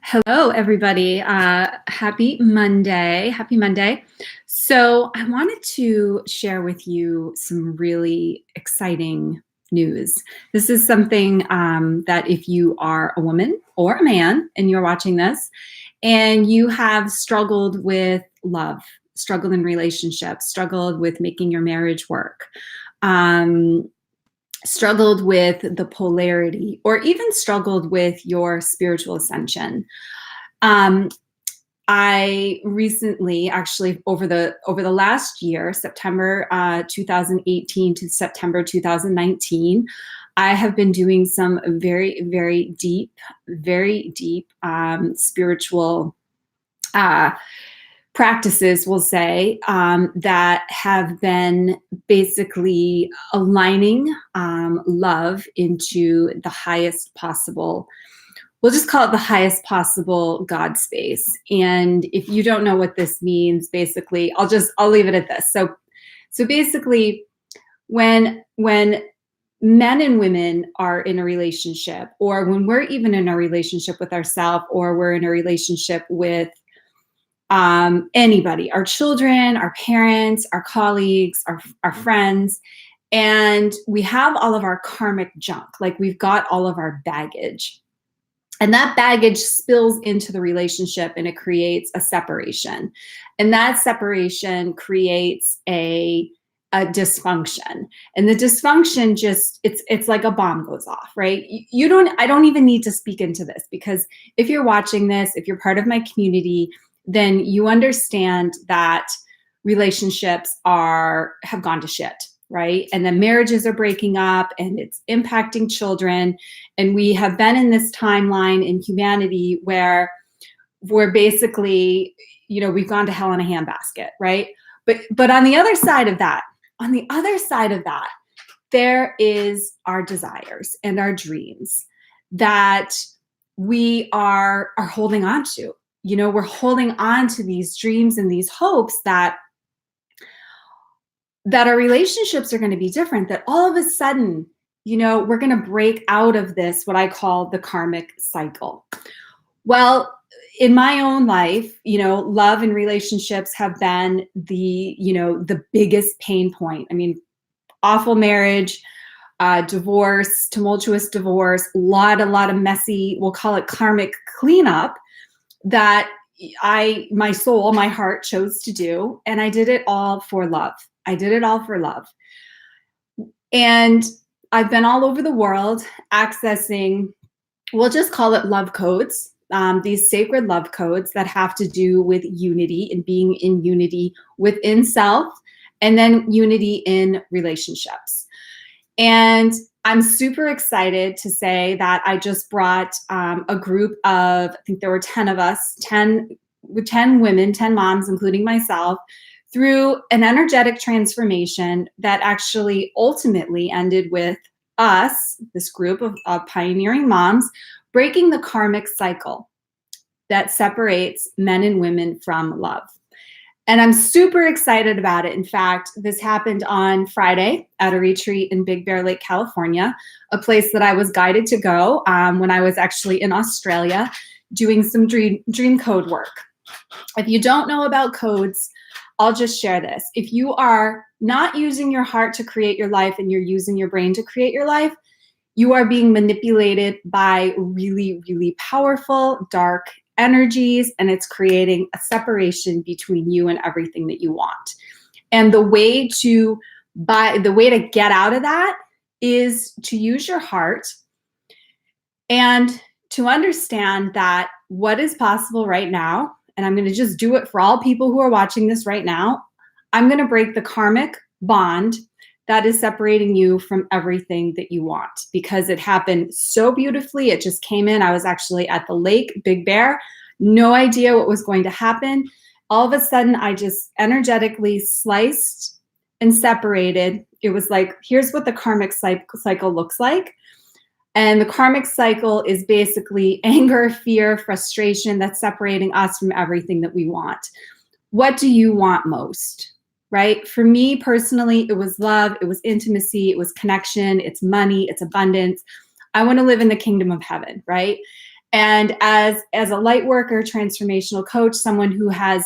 Hello, everybody. Happy Monday. Happy Monday. So, I wanted to share with you some really exciting news. This is something that if you are a woman or a man and you're watching this and you have struggled with love, struggled in relationships, struggled with making your marriage work, um, struggled with the polarity, or even struggled with your spiritual ascension. Um, I recently, actually, over the last year, September 2018 to September 2019, I have been doing some very deep spiritual uh, practices, we'll say, that have been basically aligning love into the highest possible, we'll just call it the highest possible God space. And if you don't know what this means, basically, I'll leave it at this. So basically, when men and women are in a relationship, or when we're even in a relationship with ourselves, or we're in a relationship with anybody, our children, our parents, our colleagues, our friends, and we have all of our karmic junk, like we've got all of our baggage. And that baggage spills into the relationship and it creates a separation. And that separation creates a dysfunction. And the dysfunction just, it's like a bomb goes off, right? I don't even need to speak into this, because if you're watching this, if you're part of my community, then you understand that relationships have gone to shit, right? And then marriages are breaking up and it's impacting children. And we have been in this timeline in humanity where we're basically, we've gone to hell in a handbasket, right? But on the other side of that, there is our desires and our dreams that we are holding on to. We're holding on to these dreams and these hopes that our relationships are going to be different, that all of a sudden, we're going to break out of this, what I call the karmic cycle. Well, in my own life, love and relationships have been the biggest pain point. I mean, awful marriage, divorce, tumultuous divorce, a lot of messy, we'll call it karmic cleanup, that my soul, my heart chose to do. And I did it all for love. And I've been all over the world accessing, we'll just call it love codes, these sacred love codes that have to do with unity and being in unity within self, and then unity in relationships. And I'm super excited to say that I just brought a group of, I think there were 10 of us, 10 women, 10 moms, including myself, through an energetic transformation that actually ultimately ended with us, this group of pioneering moms, breaking the karmic cycle that separates men and women from love. And I'm super excited about it. In fact, this happened on Friday at a retreat in Big Bear Lake, California, a place that I was guided to go when I was actually in Australia doing some dream code work. If you don't know about codes, I'll just share this. If you are not using your heart to create your life and you're using your brain to create your life, you are being manipulated by really powerful, dark energies, and it's creating a separation between you and everything that you want. And the way to get out of that is to use your heart and to understand that what is possible right now, and I'm going to just do it for all people who are watching this right now, I'm going to break the karmic bond that is separating you from everything that you want, because it happened so beautifully. It just came in. I was actually at the lake, Big Bear, no idea what was going to happen. All of a sudden, I just energetically sliced and separated. It was like, here's what the karmic cycle looks like. And the karmic cycle is basically anger, fear, frustration that's separating us from everything that we want. What do you want most? Right? For me personally, it was love, it was intimacy, it was connection, it's money, it's abundance. I want to live in the kingdom of heaven, right? And as a light worker, transformational coach, someone who has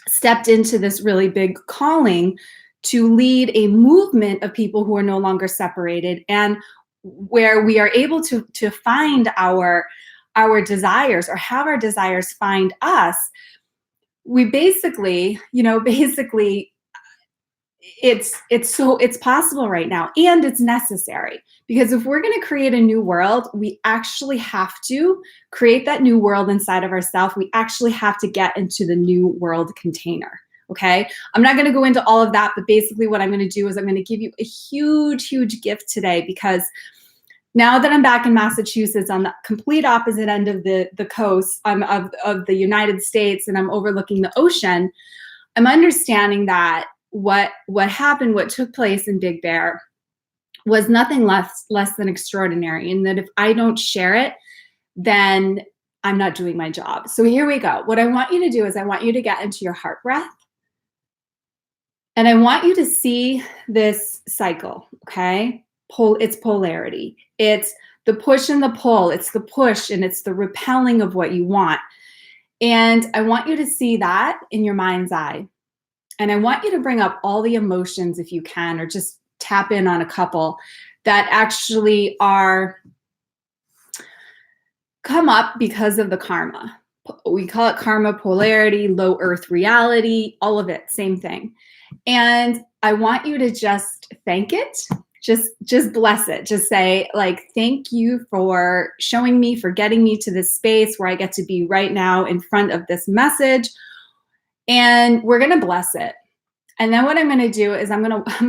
stepped into this really big calling to lead a movement of people who are no longer separated, and where we are able to find our desires, or have our desires find us, we basically, it's possible right now, and it's necessary, because if we're going to create a new world, we actually have to create that new world inside of ourselves. We actually have to get into the new world container. Okay, I'm not going to go into all of that, but basically what I'm going to do is I'm going to give you a huge gift today, because now that I'm back in Massachusetts, on the complete opposite end of the coast of the United States, and I'm overlooking the ocean, I'm understanding that what happened, what took place in Big Bear, was nothing less than extraordinary, and that if I don't share it, then I'm not doing my job. So here we go. What I want you to do is I want you to get into your heart breath, and I want you to see this cycle, okay? It's polarity. It's the push and the pull. It's the push and it's the repelling of what you want. And I want you to see that in your mind's eye. And I want you to bring up all the emotions if you can, or just tap in on a couple that actually come up because of the karma. We call it karma, polarity, low earth reality, all of it, same thing. And I want you to just thank it. Just bless it. Just say, like, thank you for showing me, for getting me to this space where I get to be right now in front of this message. And we're going to bless it. And then what I'm going to do is I'm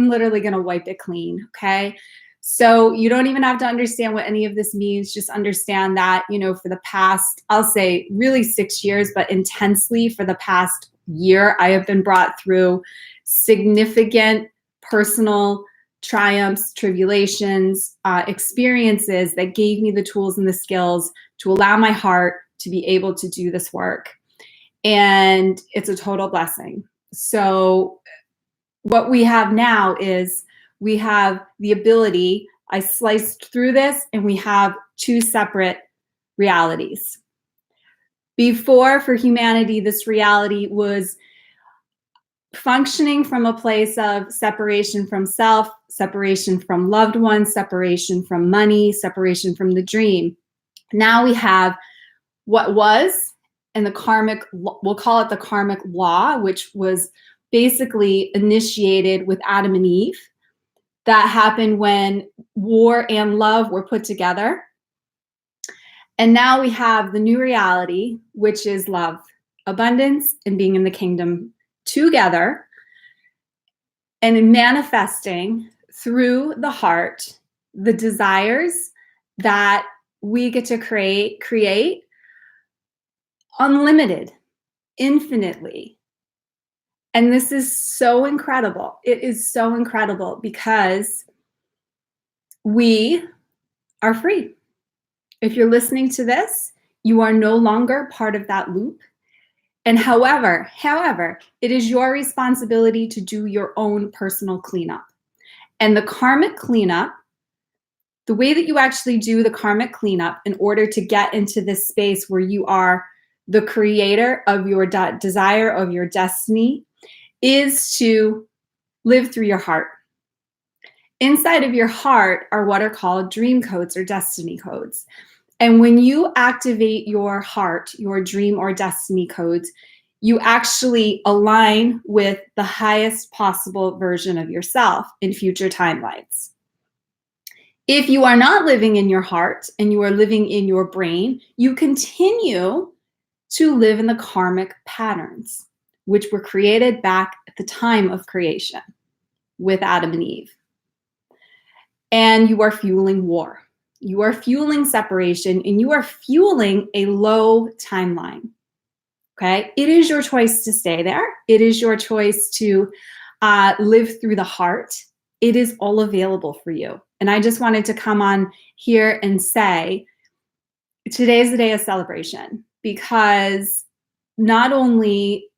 literally going to wipe it clean. Okay. So you don't even have to understand what any of this means. Just understand that, for the past, I'll say really 6 years, but intensely for the past year, I have been brought through significant personal triumphs, tribulations, experiences that gave me the tools and the skills to allow my heart to be able to do this work. And it's a total blessing. So what we have now is we have the ability, I sliced through this, and we have two separate realities. Before, for humanity, this reality was functioning from a place of separation from self, separation from loved ones, separation from money, separation from the dream. Now we have what was, and the karmic, we'll call it the karmic law, which was basically initiated with Adam and Eve. That happened when war and love were put together. And now we have the new reality, which is love, abundance, and being in the kingdom together, and manifesting through the heart the desires that we get to create unlimited, infinitely. And this is so incredible. It is so incredible because we are free. If you're listening to this, you are no longer part of that loop. And however, it is your responsibility to do your own personal cleanup. And the karmic cleanup, the way that you actually do the karmic cleanup in order to get into this space where you are the creator of your desire, of your destiny, is to live through your heart. Inside of your heart are what are called dream codes or destiny codes. And when you activate your heart, your dream or destiny codes, you actually align with the highest possible version of yourself in future timelines. If you are not living in your heart and you are living in your brain, you continue to live in the karmic patterns, which were created back at the time of creation with Adam and Eve. And you are fueling war. You are fueling separation, and you are fueling a low timeline. Okay? It is your choice to stay there. It is your choice to live through the heart. It is all available for you. And I just wanted to come on here and say, today is the day of celebration, because not only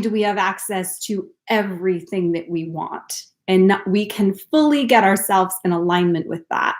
do we have access to everything that we want, and we can fully get ourselves in alignment with that,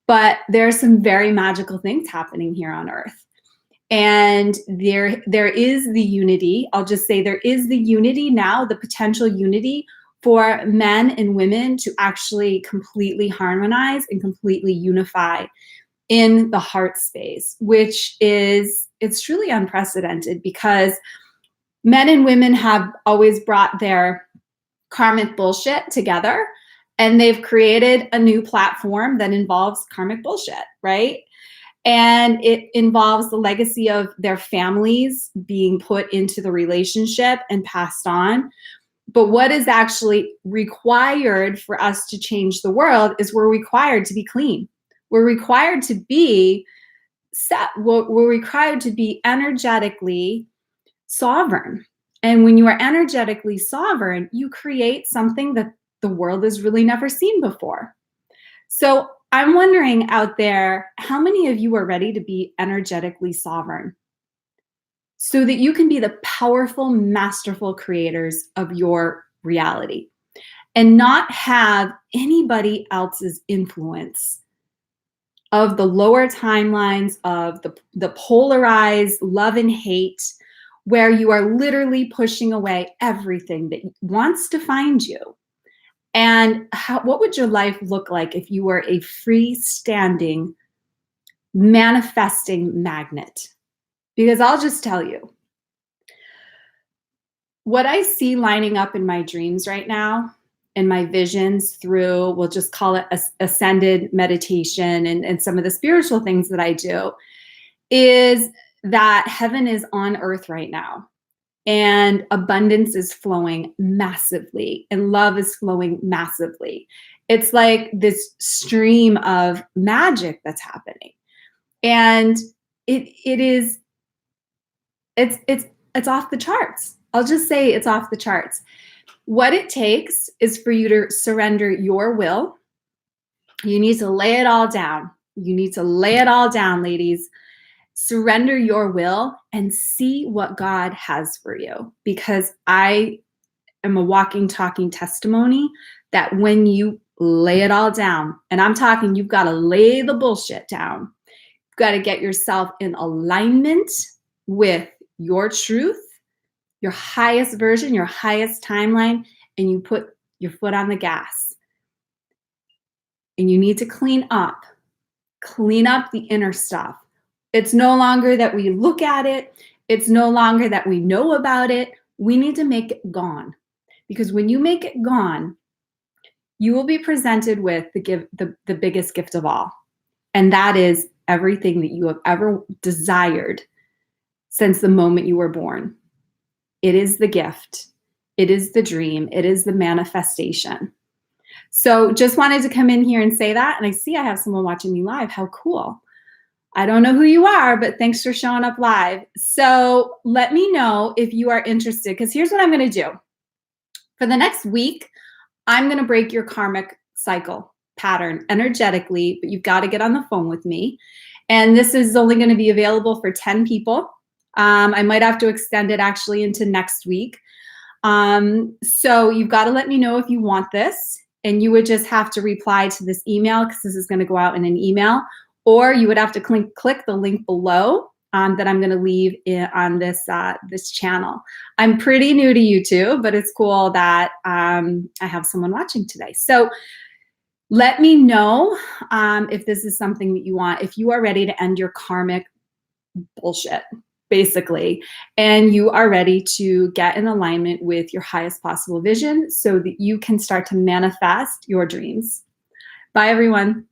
But there are some very magical things happening here on Earth. And there is the unity. I'll just say there is the unity now, the potential unity for men and women to actually completely harmonize and completely unify in the heart space, which is, it's truly unprecedented because men and women have always brought their karmic bullshit together, and they've created a new platform that involves karmic bullshit, right? And it involves the legacy of their families being put into the relationship and passed on. But what is actually required for us to change the world is we're required to be clean. We're required to be set. We're required to be energetically sovereign. And when you are energetically sovereign, you create something that the world has really never seen before. So I'm wondering out there, how many of you are ready to be energetically sovereign so that you can be the powerful, masterful creators of your reality and not have anybody else's influence of the lower timelines of the polarized love and hate, where you are literally pushing away everything that wants to find you. And what would your life look like if you were a freestanding, manifesting magnet? Because I'll just tell you, what I see lining up in my dreams right now, in my visions through, we'll just call it ascended meditation and some of the spiritual things that I do, is that heaven is on earth right now. And abundance is flowing massively, and love is flowing massively. It's like this stream of magic that's happening. And it's off the charts. I'll just say it's off the charts. What it takes is for you to surrender your will. You need to lay it all down. You need to lay it all down, ladies. Surrender your will and see what God has for you. Because I am a walking, talking testimony that when you lay it all down, and I'm talking, you've got to lay the bullshit down. You've got to get yourself in alignment with your truth, your highest version, your highest timeline, and you put your foot on the gas. And you need to clean up the inner stuff. It's no longer that we look at it. It's no longer that we know about it. We need to make it gone. Because when you make it gone, you will be presented with the biggest gift of all. And that is everything that you have ever desired since the moment you were born. It is the gift. It is the dream. It is the manifestation. So just wanted to come in here and say that. And I see I have someone watching me live. How cool. I don't know who you are, but thanks for showing up live. So let me know if you are interested, because here's what I'm going to do. For the next week, I'm going to break your karmic cycle pattern energetically, but you've got to get on the phone with me. And this is only going to be available for 10 people. I might have to extend it actually into next week. So you've got to let me know if you want this. And you would just have to reply to this email, because this is going to go out in an email. Or you would have to click the link below that I'm going to leave on this channel. I'm pretty new to YouTube, but it's cool that I have someone watching today. So let me know if this is something that you want, if you are ready to end your karmic bullshit, basically, and you are ready to get in alignment with your highest possible vision so that you can start to manifest your dreams. Bye, everyone.